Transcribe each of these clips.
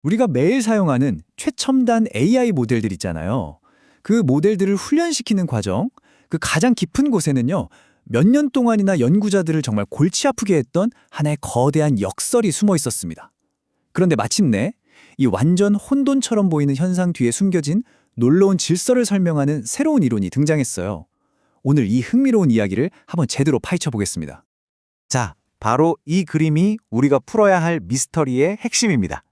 우리가 매일 사용하는 최첨단 AI 모델들 있잖아요. 그 모델들을 훈련시키는 과정, 그 가장 깊은 곳에는요, 몇 년 동안이나 연구자들을 정말 골치 아프게 했던 하나의 거대한 역설이 숨어 있었습니다. 그런데 마침내 이 완전 혼돈처럼 보이는 현상 뒤에 숨겨진 놀라운 질서를 설명하는 새로운 이론이 등장했어요. 오늘 이 흥미로운 이야기를 한번 제대로 파헤쳐 보겠습니다. 자, 바로 이 그림이 우리가 풀어야 할 미스터리의 핵심입니다.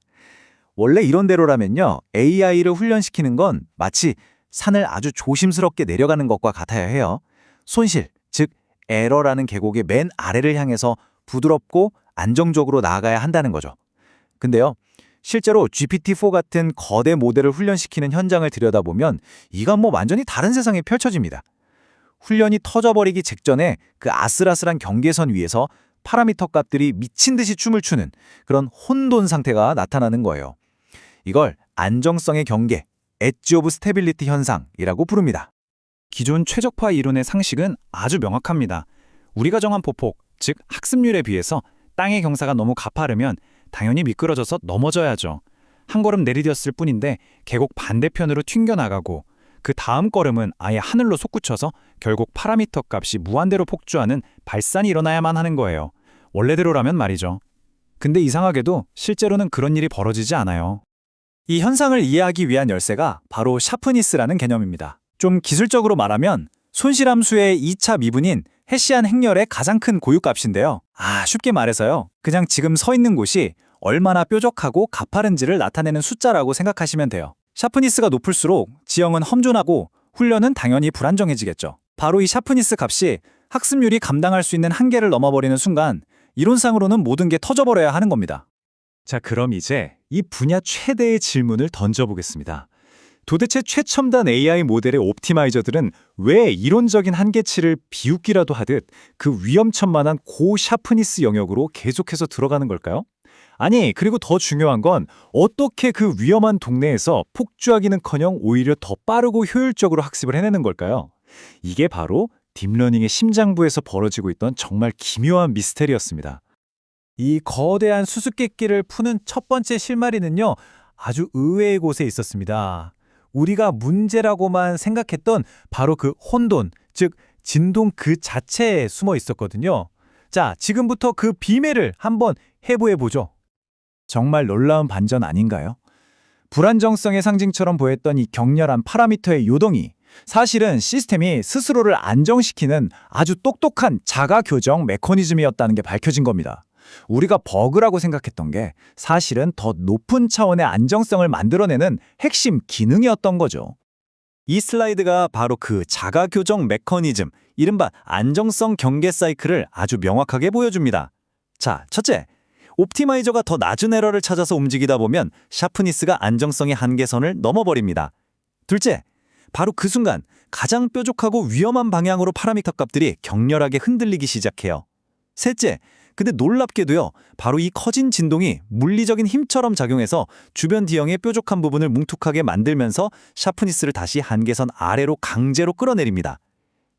원래 이론대로라면요, AI를 훈련시키는 건 마치 산을 아주 조심스럽게 내려가는 것과 같아야 해요. 손실, 즉 에러라는 계곡의 맨 아래를 향해서 부드럽고 안정적으로 나아가야 한다는 거죠. 근데요, 실제로 GPT-4 같은 거대 모델을 훈련시키는 현장을 들여다보면 이건 완전히 다른 세상이 펼쳐집니다. 훈련이 터져버리기 직전에 그 아슬아슬한 경계선 위에서 파라미터 값들이 미친 듯이 춤을 추는 그런 혼돈 상태가 나타나는 거예요. 이걸 안정성의 경계, 엣지 오브 스테빌리티 현상이라고 부릅니다. 기존 최적화 이론의 상식은 아주 명확합니다. 우리가 정한 보폭, 즉 학습률에 비해서 땅의 경사가 너무 가파르면 당연히 미끄러져서 넘어져야죠. 한 걸음 내디뎠을 뿐인데 계곡 반대편으로 튕겨나가고 그 다음 걸음은 아예 하늘로 솟구쳐서 결국 파라미터 값이 무한대로 폭주하는 발산이 일어나야만 하는 거예요. 원래대로라면 말이죠. 근데 이상하게도 실제로는 그런 일이 벌어지지 않아요. 이 현상을 이해하기 위한 열쇠가 바로 샤프니스라는 개념입니다. 좀 기술적으로 말하면 손실함수의 2차 미분인 헤시안 행렬의 가장 큰 고유값인데요. 쉽게 말해서요. 그냥 지금 서 있는 곳이 얼마나 뾰족하고 가파른지를 나타내는 숫자라고 생각하시면 돼요. 샤프니스가 높을수록 지형은 험준하고 훈련은 당연히 불안정해지겠죠. 바로 이 샤프니스 값이 학습률이 감당할 수 있는 한계를 넘어버리는 순간 이론상으로는 모든 게 터져버려야 하는 겁니다. 자, 그럼 이제 이 분야 최대의 질문을 던져보겠습니다. 도대체 최첨단 AI 모델의 옵티마이저들은 왜 이론적인 한계치를 비웃기라도 하듯 그 위험천만한 고샤프니스 영역으로 계속해서 들어가는 걸까요? 아니, 그리고 더 중요한 건 어떻게 그 위험한 동네에서 폭주하기는커녕 오히려 더 빠르고 효율적으로 학습을 해내는 걸까요? 이게 바로 딥러닝의 심장부에서 벌어지고 있던 정말 기묘한 미스테리였습니다. 이 거대한 수수께끼를 푸는 첫 번째 실마리는요, 아주 의외의 곳에 있었습니다. 우리가 문제라고만 생각했던 바로 그 혼돈, 즉 진동 그 자체에 숨어 있었거든요. 자, 지금부터 그 비밀을 한번 해부해보죠. 정말 놀라운 반전 아닌가요? 불안정성의 상징처럼 보였던 이 격렬한 파라미터의 요동이 사실은 시스템이 스스로를 안정시키는 아주 똑똑한 자가 교정 메커니즘이었다는 게 밝혀진 겁니다. 우리가 버그라고 생각했던 게 사실은 더 높은 차원의 안정성을 만들어내는 핵심 기능이었던 거죠. 이 슬라이드가 바로 그 자가 교정 메커니즘, 이른바 안정성 경계 사이클을 아주 명확하게 보여줍니다. 자, 첫째, 옵티마이저가 더 낮은 에러를 찾아서 움직이다 보면 샤프니스가 안정성의 한계선을 넘어버립니다. 둘째, 바로 그 순간 가장 뾰족하고 위험한 방향으로 파라미터 값들이 격렬하게 흔들리기 시작해요. 셋째, 근데 놀랍게도요, 바로 이 커진 진동이 물리적인 힘처럼 작용해서 주변 지형의 뾰족한 부분을 뭉툭하게 만들면서 샤프니스를 다시 한계선 아래로 강제로 끌어내립니다.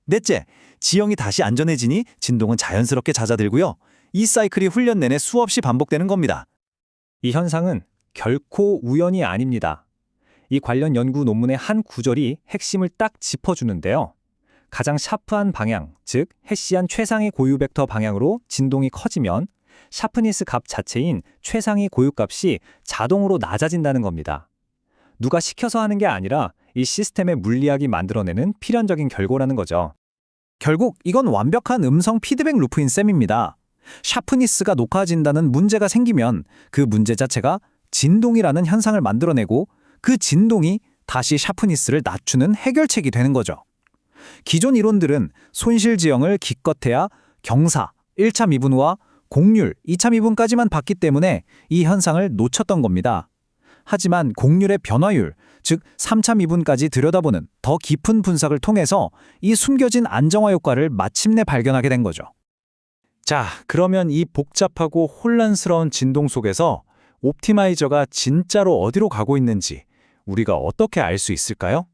넷째, 지형이 다시 안전해지니 진동은 자연스럽게 잦아들고요. 이 사이클이 훈련 내내 수없이 반복되는 겁니다. 이 현상은 결코 우연이 아닙니다. 이 관련 연구 논문의 한 구절이 핵심을 딱 짚어주는데요. 가장 샤프한 방향, 즉 헤시안 최상위 고유 벡터 방향으로 진동이 커지면 샤프니스 값 자체인 최상위 고유 값이 자동으로 낮아진다는 겁니다. 누가 시켜서 하는 게 아니라 이 시스템의 물리학이 만들어내는 필연적인 결과라는 거죠. 결국 이건 완벽한 음성 피드백 루프인 셈입니다. 샤프니스가 높아진다는 문제가 생기면 그 문제 자체가 진동이라는 현상을 만들어내고 그 진동이 다시 샤프니스를 낮추는 해결책이 되는 거죠. 기존 이론들은 손실 지형을 기껏해야 경사, 1차 미분 후 곡률, 2차 미분까지만 봤기 때문에 이 현상을 놓쳤던 겁니다. 하지만 곡률의 변화율, 즉 3차 미분까지 들여다보는 더 깊은 분석을 통해서 이 숨겨진 안정화 효과를 마침내 발견하게 된 거죠. 자, 그러면 이 복잡하고 혼란스러운 진동 속에서 옵티마이저가 진짜로 어디로 가고 있는지 우리가 어떻게 알 수 있을까요?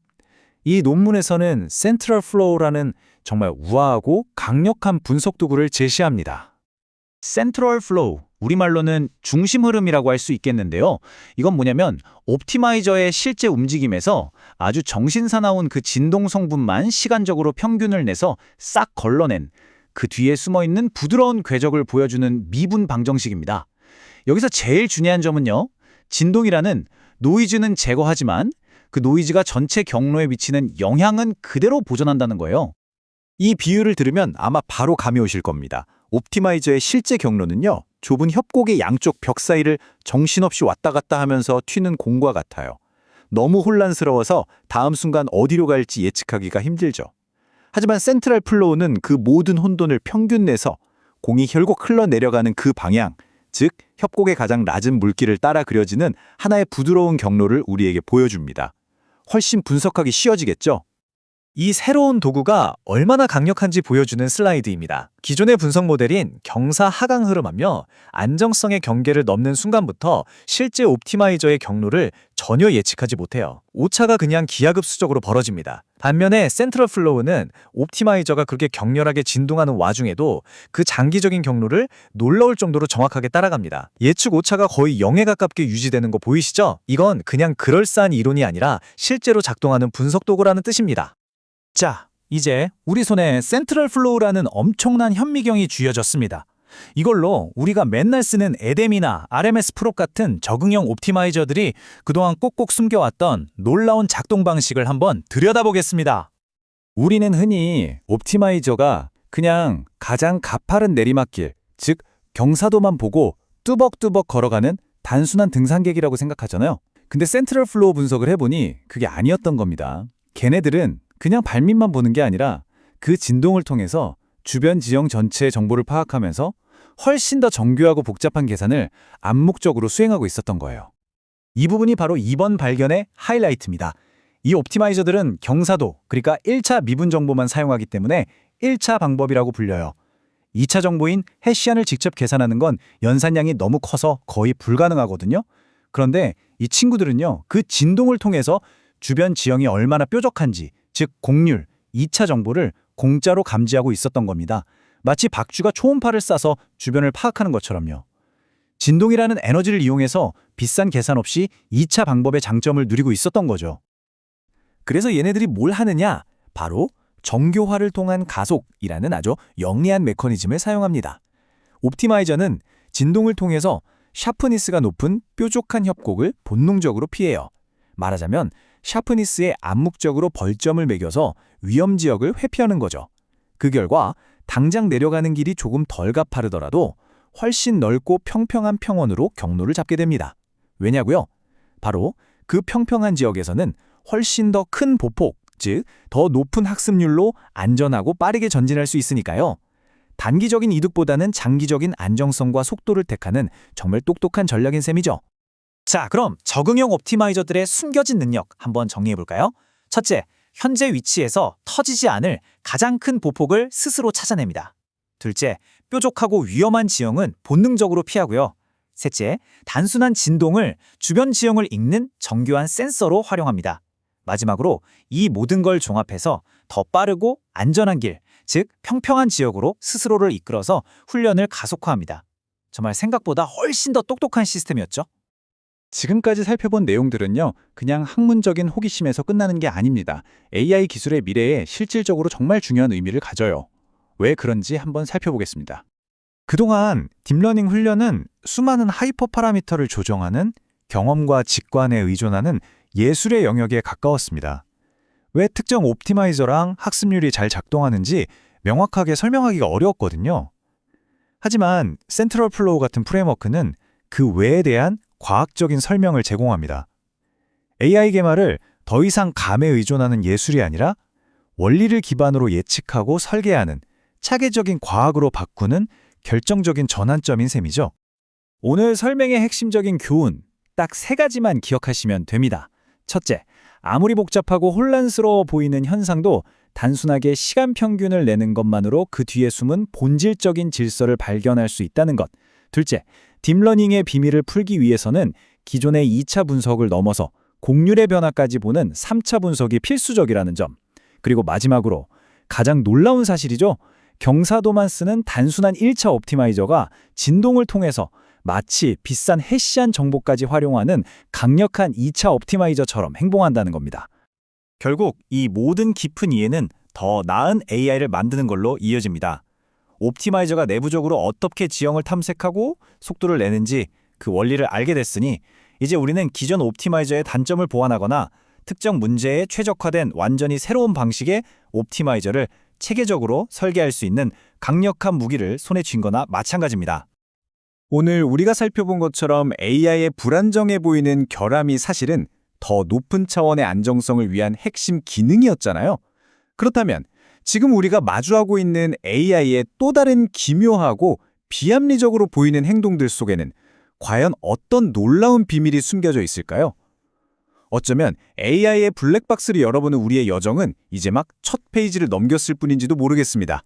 이 논문에서는 센트럴 플로우라는 정말 우아하고 강력한 분석 도구를 제시합니다. 센트럴 플로우, 우리말로는 중심 흐름이라고 할 수 있겠는데요. 이건 뭐냐면 옵티마이저의 실제 움직임에서 아주 정신사나운 그 진동 성분만 시간적으로 평균을 내서 싹 걸러낸 그 뒤에 숨어있는 부드러운 궤적을 보여주는 미분 방정식입니다. 여기서 제일 중요한 점은요. 진동이라는 노이즈는 제거하지만 그 노이즈가 전체 경로에 미치는 영향은 그대로 보존한다는 거예요. 이 비유를 들으면 아마 바로 감이 오실 겁니다. 옵티마이저의 실제 경로는요, 좁은 협곡의 양쪽 벽 사이를 정신없이 왔다 갔다 하면서 튀는 공과 같아요. 너무 혼란스러워서 다음 순간 어디로 갈지 예측하기가 힘들죠. 하지만 센트럴 플로우는 그 모든 혼돈을 평균 내서 공이 결국 흘러내려가는 그 방향, 즉 협곡의 가장 낮은 물길을 따라 그려지는 하나의 부드러운 경로를 우리에게 보여줍니다. 훨씬 분석하기 쉬워지겠죠? 이 새로운 도구가 얼마나 강력한지 보여주는 슬라이드입니다. 기존의 분석 모델인 경사 하강 흐름하며 안정성의 경계를 넘는 순간부터 실제 옵티마이저의 경로를 전혀 예측하지 못해요. 오차가 그냥 기하급수적으로 벌어집니다. 반면에 센트럴 플로우는 옵티마이저가 그렇게 격렬하게 진동하는 와중에도 그 장기적인 경로를 놀라울 정도로 정확하게 따라갑니다. 예측 오차가 거의 0에 가깝게 유지되는 거 보이시죠? 이건 그냥 그럴싸한 이론이 아니라 실제로 작동하는 분석 도구라는 뜻입니다. 자, 이제 우리 손에 센트럴 플로우라는 엄청난 현미경이 쥐어졌습니다. 이걸로 우리가 맨날 쓰는 에뎀이나 RMS 프롭 같은 적응형 옵티마이저들이 그동안 꼭꼭 숨겨왔던 놀라운 작동 방식을 한번 들여다보겠습니다. 우리는 흔히 옵티마이저가 그냥 가장 가파른 내리막길, 즉 경사도만 보고 뚜벅뚜벅 걸어가는 단순한 등산객이라고 생각하잖아요. 근데 센트럴 플로우 분석을 해보니 그게 아니었던 겁니다. 걔네들은 그냥 발밑만 보는 게 아니라 그 진동을 통해서 주변 지형 전체의 정보를 파악하면서 훨씬 더 정교하고 복잡한 계산을 암묵적으로 수행하고 있었던 거예요. 이 부분이 바로 이번 발견의 하이라이트입니다. 이 옵티마이저들은 경사도, 그러니까 1차 미분 정보만 사용하기 때문에 1차 방법이라고 불려요. 2차 정보인 해시안을 직접 계산하는 건 연산량이 너무 커서 거의 불가능하거든요. 그런데 이 친구들은요, 그 진동을 통해서 주변 지형이 얼마나 뾰족한지, 즉 곡률, 2차 정보를 공짜로 감지하고 있었던 겁니다. 마치 박쥐가 초음파를 쏴서 주변을 파악하는 것처럼요. 진동이라는 에너지를 이용해서 비싼 계산 없이 2차 방법의 장점을 누리고 있었던 거죠. 그래서 얘네들이 뭘 하느냐? 바로 정교화를 통한 가속이라는 아주 영리한 메커니즘을 사용합니다. 옵티마이저는 진동을 통해서 샤프니스가 높은 뾰족한 협곡을 본능적으로 피해요. 말하자면 샤프니스에 암묵적으로 벌점을 매겨서 위험 지역을 회피하는 거죠. 그 결과 당장 내려가는 길이 조금 덜 가파르더라도 훨씬 넓고 평평한 평원으로 경로를 잡게 됩니다. 왜냐고요? 바로 그 평평한 지역에서는 훨씬 더 큰 보폭, 즉 더 높은 학습률로 안전하고 빠르게 전진할 수 있으니까요. 단기적인 이득보다는 장기적인 안정성과 속도를 택하는 정말 똑똑한 전략인 셈이죠. 자, 그럼 적응형 옵티마이저들의 숨겨진 능력 한번 정리해볼까요? 첫째, 현재 위치에서 터지지 않을 가장 큰 보폭을 스스로 찾아냅니다. 둘째, 뾰족하고 위험한 지형은 본능적으로 피하고요. 셋째, 단순한 진동을 주변 지형을 읽는 정교한 센서로 활용합니다. 마지막으로 이 모든 걸 종합해서 더 빠르고 안전한 길, 즉 평평한 지역으로 스스로를 이끌어서 훈련을 가속화합니다. 정말 생각보다 훨씬 더 똑똑한 시스템이었죠. 지금까지 살펴본 내용들은요, 그냥 학문적인 호기심에서 끝나는 게 아닙니다. AI 기술의 미래에 실질적으로 정말 중요한 의미를 가져요. 왜 그런지 한번 살펴보겠습니다. 그동안 딥러닝 훈련은 수많은 하이퍼 파라미터를 조정하는 경험과 직관에 의존하는 예술의 영역에 가까웠습니다. 왜 특정 옵티마이저랑 학습률이 잘 작동하는지 명확하게 설명하기가 어려웠거든요. 하지만 센트럴 플로우 같은 프레임워크는 그 외에 대한 과학적인 설명을 제공합니다. AI 개발을 더 이상 감에 의존하는 예술이 아니라 원리를 기반으로 예측하고 설계하는 차계적인 과학으로 바꾸는 결정적인 전환점인 셈이죠. 오늘 설명의 핵심적인 교훈, 딱 3가지만 기억하시면 됩니다. 첫째, 아무리 복잡하고 혼란스러워 보이는 현상도 단순하게 시간 평균을 내는 것만으로 그 뒤에 숨은 본질적인 질서를 발견할 수 있다는 것. 둘째, 딥러닝의 비밀을 풀기 위해서는 기존의 2차 분석을 넘어서 곡률의 변화까지 보는 3차 분석이 필수적이라는 점. 그리고 마지막으로 가장 놀라운 사실이죠. 경사도만 쓰는 단순한 1차 옵티마이저가 진동을 통해서 마치 비싼 해시한 정보까지 활용하는 강력한 2차 옵티마이저처럼 행동한다는 겁니다. 결국 이 모든 깊은 이해는 더 나은 AI를 만드는 걸로 이어집니다. 옵티마이저가 내부적으로 어떻게 지형을 탐색하고 속도를 내는지 그 원리를 알게 됐으니 이제 우리는 기존 옵티마이저의 단점을 보완하거나 특정 문제에 최적화된 완전히 새로운 방식의 옵티마이저를 체계적으로 설계할 수 있는 강력한 무기를 손에 쥔 거나 마찬가지입니다. 오늘 우리가 살펴본 것처럼 AI의 불안정해 보이는 결함이 사실은 더 높은 차원의 안정성을 위한 핵심 기능이었잖아요. 그렇다면 지금 우리가 마주하고 있는 AI의 또 다른 기묘하고 비합리적으로 보이는 행동들 속에는 과연 어떤 놀라운 비밀이 숨겨져 있을까요? 어쩌면 AI의 블랙박스를 열어보는 우리의 여정은 이제 막 첫 페이지를 넘겼을 뿐인지도 모르겠습니다.